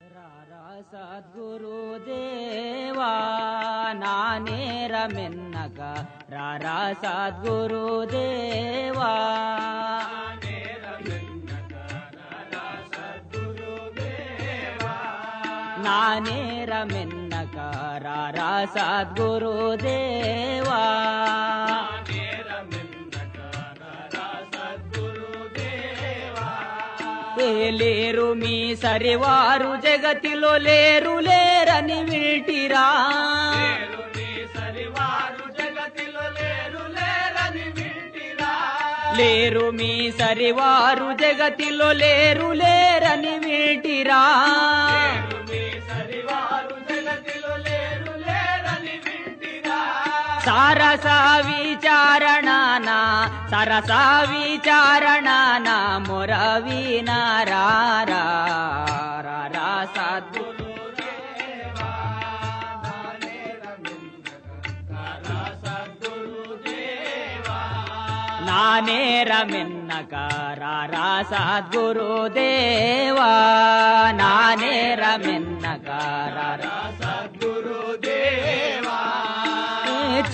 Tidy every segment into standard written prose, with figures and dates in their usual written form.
రారా సద్గురుదేవా నా నేరమెన్నక రారా సద్గురుదేవా నా నేరమెన్నక రారా సద్గురుదేవా లేరు మీ సరివారు జగతిలో లేరు లేరని వింటిరా లేరు మీ సరివారు జగతిలో లేరు లేరని వింటిరా సరసా విచారణనా సరసా విచారణనా మొరవినారా సద్గురుదేవా నా నేరమెన్నక రారా సద్గురుదేవా నా నేరమెన్నక రారా సద్గురుదేవా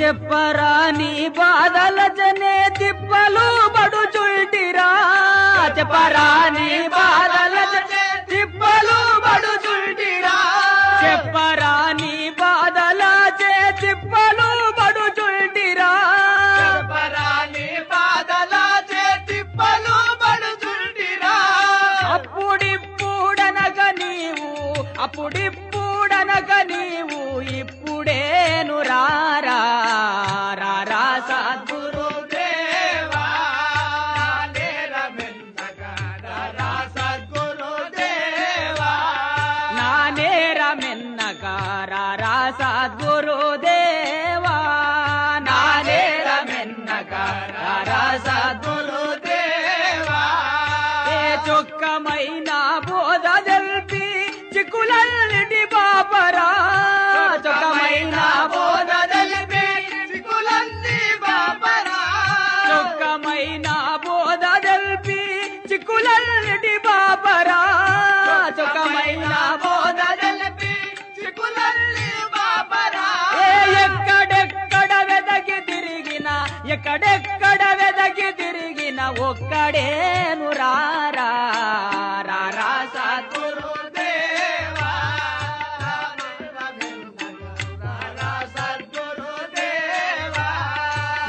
చెప్పరా నీ బాధల జనే తిప్పలు బడుచుల్టిరా చెప్పరా నీ బాధల జనే తిప్పలు బడుచుల్టిరా చెప్పరా నీ బాధల జే తిప్పలు బడుచుల్టిరా చెప్పరా నీ బాధల జే తిప్పలు బడుచుల్టిరా అప్పుడిప్పుడనగ నీవు ఇప్పుడేను రారా సద్గురుదేవా నా నేరమెన్నక రారా సద్గురుదేవా నా నేరమెన్నక రారా సద్గురుదేవా ఏ చొక్కమైన బోధ తెల్పి చిక్కులన్నిటి బాపరా చొక్కమైన బోధ తెల్పి చిక్కులన్నీ బాపరా చొక్కమైన బోధ తెల్పి చిక్కులన్నిటి బాపరా చొక్కమైన బోధ తెల్పి చిక్కులన్నీ బాపరా ఎక్కడెక్కడ వెదకి తిరిగిన ఒక్కడేను రారా సద్గురుదేవా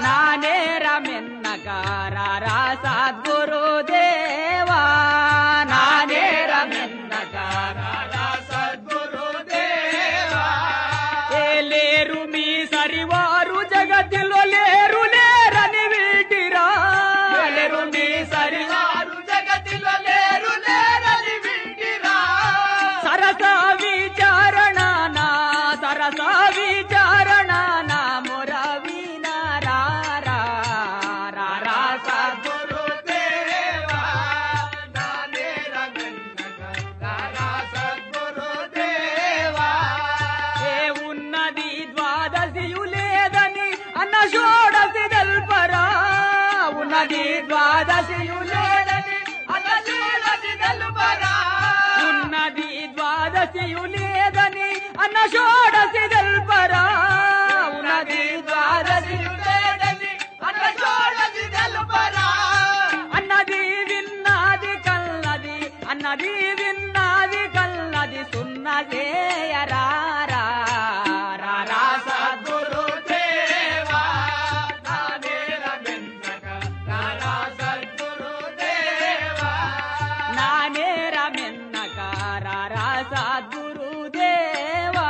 నా నేరమెన్నక రారా సద్గురుదేవా నా నేరమెన్నక రారా సద్గురుదేవా లేరు మీ సరివారు జగతిలో లేరు లేరని వింటిరా లేరు మీ సరివారు జగతిలో లేరు లేరని వింటిరా సరసా విచారణనా మొరవినారా సద్గురుదేవా నా నేరమెన్నక రారా సద్గురుదేవా ఏ ఉన్నది ద్వాదశియు లేదని అన్న షోడసి తెల్పరా ఉన్నది ద్వాదశియు లేదని అన్న షోడసి తెల్పరా ఉన్నది ద్వాదశియు లేదని అన్న షోడసి తెల్పరా ఉన్నది ద్వాదశియు లేదని అన్న షోడసి తెల్పరా అన్నది విన్నది కల్లది సున్నదేయరా సద్గురుదేవా నా నేరమెన్నక రారా సద్గురుదేవా నా నేరమెన్నక రారా సద్గురుదేవా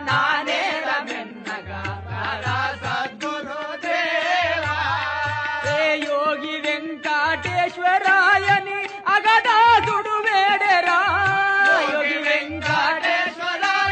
నా నేరమెన్నక రారా సద్గురుదేవా ఏ యోగి వెంకటేశ్వరాయని అగదాసుడు వేడెరా యోగి వెంకటేశ్వరాయ